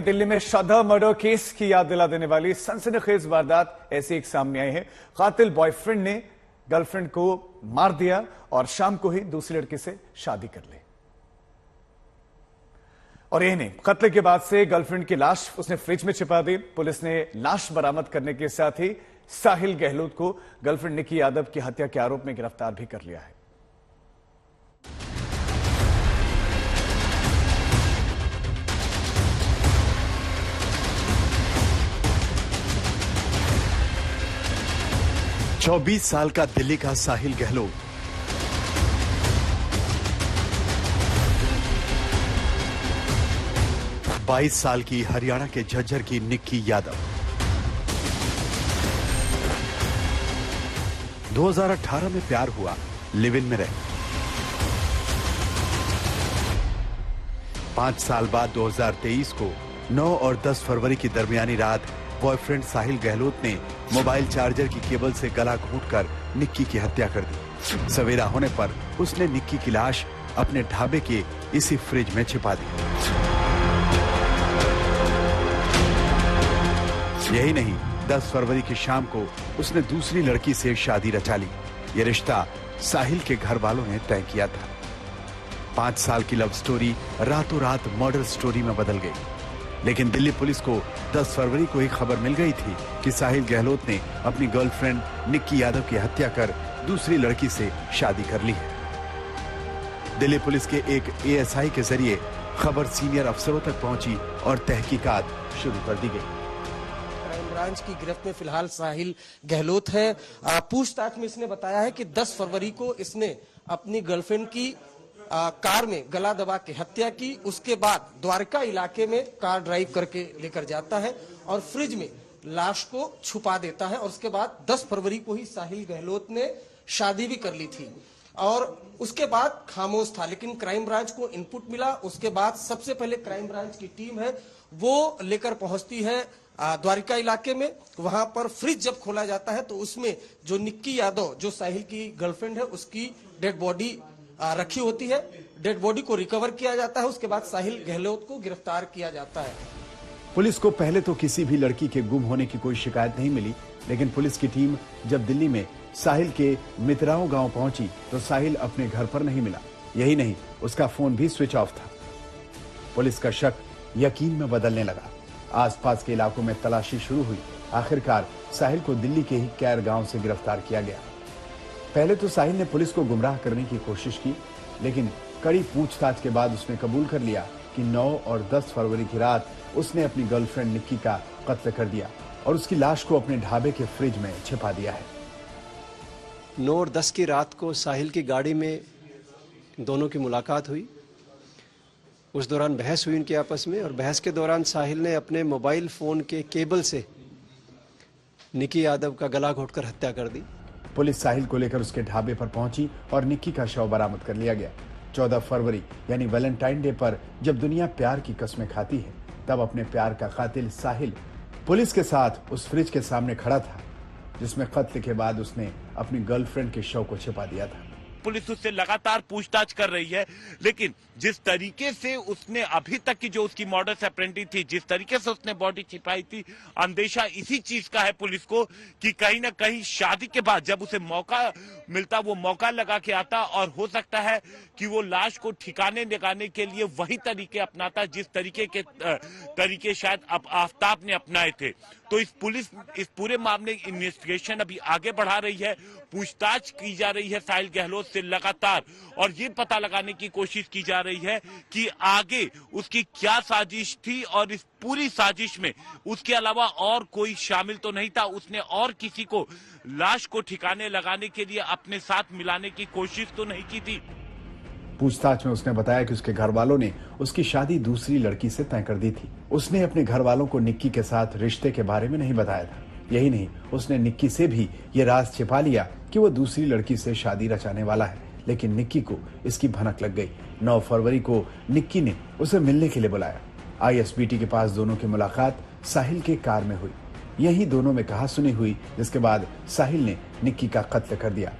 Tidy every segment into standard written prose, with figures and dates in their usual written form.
दिल्ली में श्रद्धा murder case की याद दिला देने वाली सनसनीखेज वारदात ऐसी एक सामने आई है। कातिल बॉयफ्रेंड ने गर्लफ्रेंड को मार दिया और शाम को ही दूसरी लड़की से शादी कर ली। और यही नहीं, कत्ल के बाद से गर्लफ्रेंड की लाश उसने फ्रिज में छिपा दी। पुलिस ने लाश बरामद करने के साथ ही साहिल गहलोत को गर्लफ्रेंड निक्की यादव की हत्या के आरोप में गिरफ्तार भी कर लिया है। चौबीस साल का दिल्ली का साहिल गहलोत, बाईस साल की हरियाणा के झज्जर की निक्की यादव, 2018 में प्यार हुआ, लिव इन में रहे। 5 साल बाद 2023 को 9 और 10 फरवरी की दरमियानी रात बॉयफ्रेंड साहिल गहलोत ने मोबाइल चार्जर की केबल से गला घोंटकर निक्की की हत्या कर दी। सवेरा होने पर उसने निक्की की लाश अपने ढाबे के इसी फ्रिज में छिपा दी। यही नहीं, 10 फरवरी की शाम को उसने दूसरी लड़की से शादी रचा ली। यह रिश्ता साहिल के घर वालों ने तय किया था। 5 साल की लव स्टोरी रातों रात मर्डर स्टोरी में बदल गई। लेकिन दिल्ली पुलिस को 10 फरवरी को ही खबर मिल गई थी कि साहिल गहलोत ने अपनी गर्लफ्रेंड निक्की यादव की हत्या कर दूसरी लड़की से शादी कर ली है। दिल्ली पुलिस के एक एएसआई के जरिए खबर सीनियर अफसरों तक पहुंची और तहकीकात शुरू कर दी गई। क्राइम ब्रांच की गिरफ्त में फिलहाल साहिल गहलोत है। पूछताछ में इसने बताया है कि 10 फरवरी को इसने अपनी गर्लफ्रेंड की कार में गला दबा के हत्या की। उसके बाद द्वारका इलाके में कार ड्राइव करके लेकर जाता है और फ्रिज में लाश को छुपा देता है। और उसके बाद 10 फरवरी को ही साहिल गहलोत ने शादी भी कर ली थी और उसके बाद खामोश था। लेकिन क्राइम ब्रांच को इनपुट मिला। उसके बाद सबसे पहले क्राइम ब्रांच की टीम है वो लेकर पहुंचती है द्वारका इलाके में। वहां पर फ्रिज जब खोला जाता है तो उसमें जो निक्की यादव, जो साहिल की गर्लफ्रेंड है, उसकी डेड बॉडी रखी होती है। डेड बॉडी को रिकवर किया जाता है। उसके बाद साहिल गहलोत को गिरफ्तार किया जाता है। पुलिस को पहले तो किसी भी लड़की के गुम होने की कोई शिकायत नहीं मिली, लेकिन पुलिस की टीम जब दिल्ली में साहिल के मित्राओं गांव पहुंची तो साहिल अपने घर पर नहीं मिला। यही नहीं, उसका फोन भी स्विच ऑफ था। पुलिस का शक यकीन में बदलने लगा। आसपास के इलाकों में तलाशी शुरू हुई। आखिरकार साहिल को दिल्ली के ही कैर गांव से गिरफ्तार किया गया। पहले तो साहिल ने पुलिस को गुमराह करने की कोशिश की, लेकिन कड़ी पूछताछ के बाद उसने कबूल कर लिया कि 9 और 10 फरवरी की रात उसने अपनी गर्लफ्रेंड निक्की का कत्ल कर दिया और उसकी लाश को अपने ढाबे के फ्रिज में छिपा दिया है। 9 और 10 की रात को साहिल की गाड़ी में दोनों की मुलाकात हुई। उस दौरान बहस हुई उनके आपस में और बहस के दौरान साहिल ने अपने मोबाइल फोन के केबल से निक्की यादव का गला घोंटकर हत्या कर दी। पुलिस साहिल को लेकर उसके ढाबे पर पहुंची और निक्की का शव बरामद कर लिया गया। 14 फरवरी यानी वैलेंटाइन डे पर जब दुनिया प्यार की कस्में खाती है, तब अपने प्यार का कातिल साहिल पुलिस के साथ उस फ्रिज के सामने खड़ा था जिसमें कत्ल के बाद उसने अपनी गर्लफ्रेंड के शव को छिपा दिया था। पुलिस उससे लगातार पूछताछ कर रही है, लेकिन जिस तरीके से उसने अभी तक की जो उसकी मॉडस ऑपरेंडी थी, जिस तरीके से उसने बॉडी छिपाई थी, अंदेशा इसी चीज का है पुलिस को कि कहीं ना कहीं शादी के बाद जब उसे मौका मिलता वो मौका लगा के आता और हो सकता है कि वो लाश को ठिकाने लगाने के लिए वही तरीके अपनाता जिस तरीके शायद अब आफ्ताब ने अपनाए थे। तो पुलिस इस पूरे मामले की इन्वेस्टिगेशन अभी आगे बढ़ा रही है। पूछताछ की जा रही है साहिल गहलोत से लगातार और ये पता लगाने की कोशिश की जा रही है कि आगे उसकी क्या साजिश थी और इस पूरी साजिश में उसके अलावा और कोई शामिल तो नहीं था। उसने और किसी को लाश को ठिकाने लगाने के लिए अपने साथ मिलाने की कोशिश तो नहीं की थी। पूछताछ में उसने बताया कि उसके घर वालों ने उसकी शादी दूसरी लड़की से तय कर दी थी। उसने अपने घर वालों को निक्की के साथ रिश्ते के बारे में नहीं बताया था। यही नहीं, उसने निक्की से भी ये राज छिपा लिया कि वो दूसरी लड़की से शादी रचाने वाला है। लेकिन निक्की को इसकी भनक लग गई। 9 फरवरी को निक्की ने उसे मिलने के लिए बुलाया। आईएसबीटी के पास दोनों की मुलाकात साहिल के कार में हुई। यही दोनों में कहासुनी हुई, जिसके बाद साहिल ने निक्की का कत्ल कर दिया।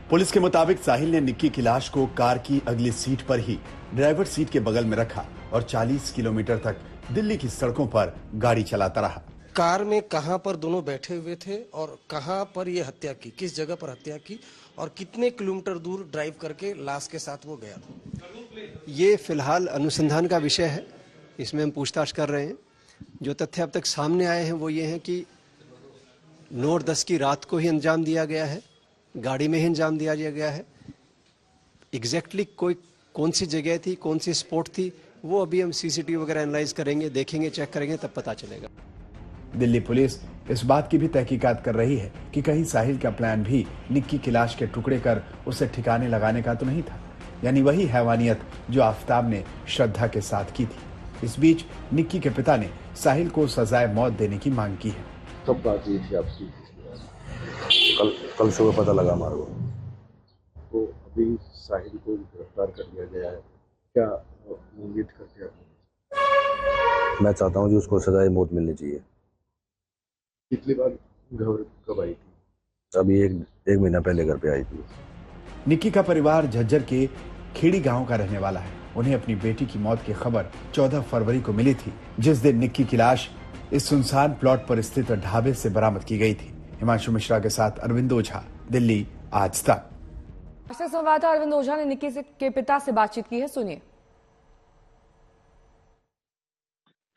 पुलिस के मुताबिक साहिल ने निक्की की लाश को कार की अगली सीट पर ही ड्राइवर सीट के बगल में रखा और 40 किलोमीटर तक दिल्ली की सड़कों पर गाड़ी चलाता रहा। कार में कहां पर दोनों बैठे हुए थे और कहां पर ये हत्या की, किस जगह पर हत्या की और कितने किलोमीटर दूर ड्राइव करके लाश के साथ वो गया था? ये फिलहाल अनुसंधान का विषय है, इसमें हम पूछताछ कर रहे हैं। जो तथ्य अब तक सामने आए हैं वो ये हैं कि 9 और 10 की रात को ही अंजाम दिया गया है, गाड़ी में ही अंजाम दिया गया है। एग्जैक्टली कौन सी जगह थी, कौन सी स्पॉट थी, वो अभी हम सीसीटीवी वगैरह एनालाइज करेंगे, देखेंगे, चेक करेंगे, तब पता चलेगा। दिल्ली पुलिस इस बात की भी तहकीकात कर रही है कि कहीं साहिल का प्लान भी निक्की की लाश के टुकड़े कर उसे ठिकाने लगाने का तो नहीं था, यानी वही हैवानियत जो आफताब ने श्रद्धा के साथ की थी। इस बीच निक्की के पिता ने साहिल को सजाए मौत देने की मांग की है। कब बात हुई थी आपकी? कल सुबह पता लगा हमारे को। तो अभी साहिल को गिरफ्तार कर लिया गया है, क्या उम्मीद करते हैं? मैं चाहता हूँ कि उसको सजाए मौत मिलनी चाहिए। कितनी बार घर कब आई थी? अभी एक महीना पहले घर पे आई थी। निक्की का परिवार झज्जर के खेड़ी गांव का रहने वाला है। उन्हें अपनी बेटी की मौत की खबर 14 फरवरी को मिली थी, जिस दिन निक्की की लाश इस सुनसान प्लॉट पर स्थित ढाबे से बरामद की गई थी। हिमांशु मिश्रा के साथ अरविंद ओझा, दिल्ली आज तक। संवाददाता अरविंद ओझा ने निक्की के पिता से बातचीत की है, सुनिए।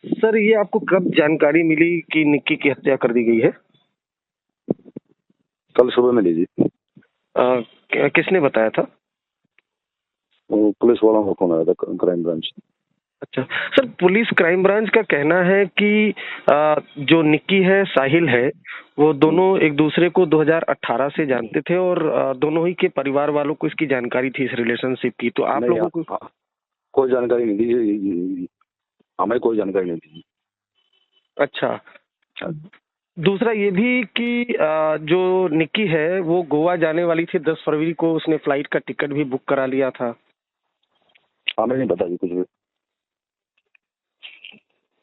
सर, ये आपको कब जानकारी मिली कि निक्की की हत्या कर दी गई है? कल सुबह मिली जी। किसने बताया था? पुलिस वालों को फोन आया था, क्राइम ब्रांच। अच्छा सर, पुलिस क्राइम ब्रांच का कहना है कि जो निक्की है, साहिल है, वो दोनों एक दूसरे को 2018 से जानते थे और दोनों ही के परिवार वालों को इसकी जानकारी थी, इस रिलेशनशिप की। तो आप लोगों को कोई जानकारी नहीं दी, हमें कोई जानकारी नहीं थी। अच्छा, दूसरा ये भी कि जो निक्की है वो गोवा जाने वाली थी 10 फरवरी को, उसने फ्लाइट का टिकट भी बुक करा लिया था। हमें नहीं पता जी कुछ भी।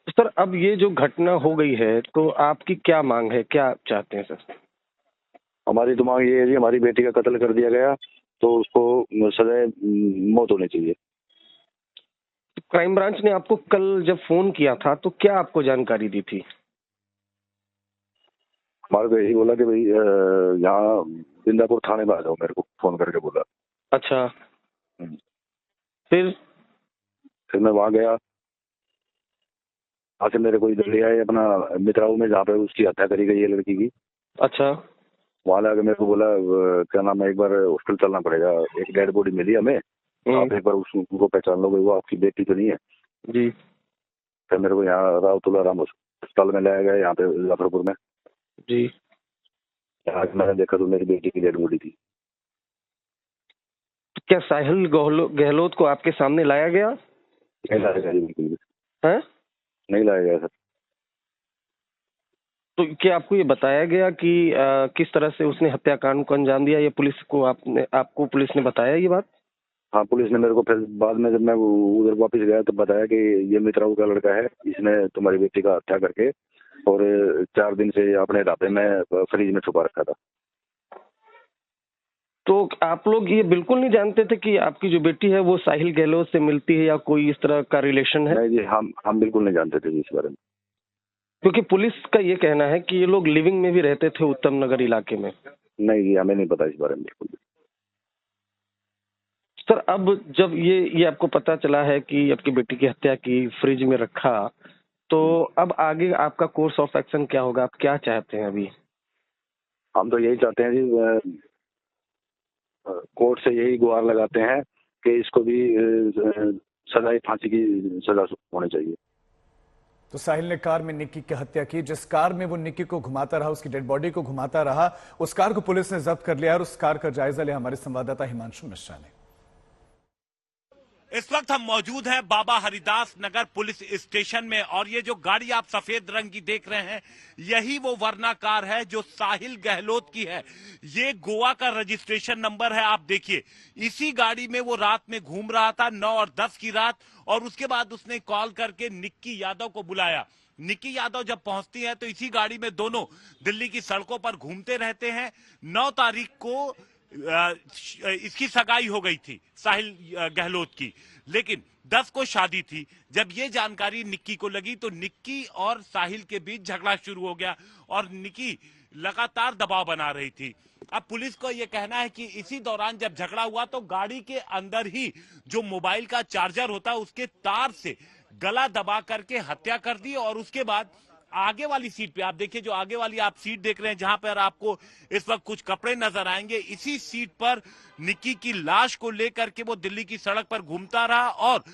सर, अब ये जो घटना हो गई है तो आपकी क्या मांग है, क्या चाहते हैं सर? हमारी तो मांग ये है जी, हमारी बेटी का कत्ल कर दिया गया तो उसको सजाए मौत होनी चाहिए। क्राइम ब्रांच ने आपको कल जब फोन किया था तो क्या आपको जानकारी दी थी? हमारे को यही बोला कि भाई यहाँ बिंदापुर थाने में आ जाओ, मेरे को फोन करके बोला। अच्छा, फिर मैं वहां गया। वहां से मेरे को इधर ले आए अपना मित्राऊ में, जहाँ पे उसकी हत्या करी गई है लड़की की। अच्छा, वहां लाके मेरे को बोला क्या नाम है, एक बार हॉस्पिटल चलना पड़ेगा, एक डेड बॉडी मिली हमें, आप एक बार उसको पहचान लोगे, वो आपकी बेटी तो नहीं है जी। फिर मेरे को यहाँ रावतुल्ला राम अस्पताल में लाया गया, यहाँ पे मुजफ्फरपुर में जी। आज मैंने देखा तो मेरी बेटी की डेड बॉडी थी। क्या साहिल गहलोत को आपके सामने लाया गया? नहीं लाया गया बिल्कुल भी, है? नहीं लाया गया सर। तो क्या आपको ये बताया गया कि किस तरह से उसने हत्याकांड को अंजाम दिया? ये पुलिस को आपको पुलिस ने बताया ये बात? हाँ, पुलिस ने मेरे को फिर बाद में जब मैं उधर वापस गया तो बताया कि ये मित्राऊ का लड़का है, इसने तुम्हारी बेटी का हत्या करके और 4 दिन से अपने ढाबे में फ्रिज में छुपा रखा था। तो आप लोग ये बिल्कुल नहीं जानते थे कि आपकी जो बेटी है वो साहिल गहलोत से मिलती है या कोई इस तरह का रिलेशन है? नहीं जी, हम बिल्कुल नहीं जानते थे इस बारे में। क्योंकि पुलिस का ये कहना है कि ये लोग लिविंग में भी रहते थे उत्तम नगर इलाके में। नहीं जी, हमें नहीं पता इस बारे में बिल्कुल भी। सर, अब जब ये आपको पता चला है कि आपकी बेटी की हत्या की, फ्रिज में रखा, तो अब आगे आपका कोर्स ऑफ एक्शन क्या होगा? आप क्या चाहते हैं अभी? हम तो यही चाहते हैं जी, कोर्ट से यही गुहार लगाते हैं कि इसको भी सजाए फांसी की सजा होनी चाहिए। तो साहिल ने कार में निक्की की हत्या की। जिस कार में वो निक्की को घुमाता रहा, उसकी डेड बॉडी को घुमाता रहा, उस कार को पुलिस ने जब्त कर लिया और उस कार का जायजा लिया हमारे संवाददाता हिमांशु मिश्रा ने। इस वक्त हम मौजूद हैं बाबा हरिदास नगर पुलिस स्टेशन में और ये जो गाड़ी आप सफेद रंग की देख रहे हैं, यही वो वरना कार है जो साहिल गहलोत की है। ये गोवा का रजिस्ट्रेशन नंबर है, आप देखिए। इसी गाड़ी में वो रात में घूम रहा था, 9 और 10 की रात, और उसके बाद उसने कॉल करके निक्की यादव को बुलाया। निक्की यादव जब पहुंचती है तो इसी गाड़ी में दोनों दिल्ली की सड़कों पर घूमते रहते हैं। 9 तारीख को इसकी सगाई हो गई थी साहिल गहलोत की, लेकिन 10 को शादी थी। जब ये जानकारी निक्की को लगी तो निक्की और साहिल के बीच झगड़ा शुरू हो गया और निक्की लगातार दबाव बना रही थी। अब पुलिस को यह कहना है कि इसी दौरान जब झगड़ा हुआ तो गाड़ी के अंदर ही जो मोबाइल का चार्जर होता है उसके तार से गला दबा करके हत्या कर दी और उसके बाद आगे वाली सीट पे, आप देखिए जो आगे वाली आप सीट देख रहे हैं जहां पर आपको इस वक्त कुछ कपड़े नजर आएंगे, इसी सीट पर निक्की की लाश को लेकर के वो दिल्ली की सड़क पर घूमता रहा और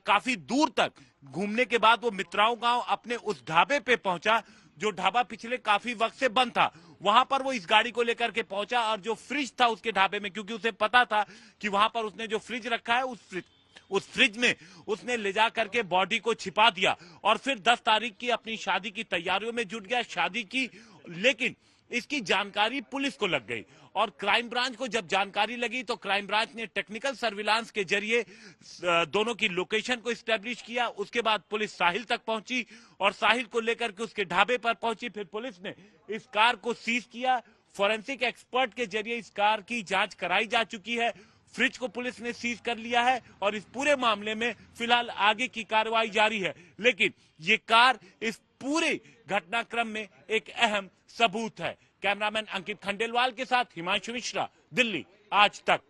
काफी दूर तक घूमने के बाद वो मित्राओं गांव अपने उस ढाबे पे पहुंचा जो ढाबा पिछले काफी वक्त से बंद था। वहां पर वो इस गाड़ी को लेकर के पहुंचा और जो फ्रिज था उसके ढाबे में, क्योंकि उसे पता था कि वहां पर उसने जो फ्रिज रखा है उस फ्रिज में उसने ले जा करके बॉडी को छिपा दिया और फिर 10 तारीख की अपनी शादी की तैयारियों में जुट गया, शादी की। लेकिन इसकी जानकारी पुलिस को लग गई और क्राइम ब्रांच को जब जानकारी लगी तो क्राइम ब्रांच ने टेक्निकल सर्विलांस के जरिए दोनों की लोकेशन को एस्टेब्लिश किया। उसके बाद पुलिस साहिल तक पहुंची और साहिल को लेकर के उसके ढाबे पर पहुंची। फिर पुलिस ने इस कार को सीज किया। फॉरेंसिक एक्सपर्ट के जरिए इस कार की जांच कराई जा चुकी है। फ्रिज को पुलिस ने सीज कर लिया है और इस पूरे मामले में फिलहाल आगे की कार्रवाई जारी है। लेकिन ये कार इस पूरे घटनाक्रम में एक अहम सबूत है। कैमरामैन अंकित खंडेलवाल के साथ हिमांशु मिश्रा, दिल्ली आज तक।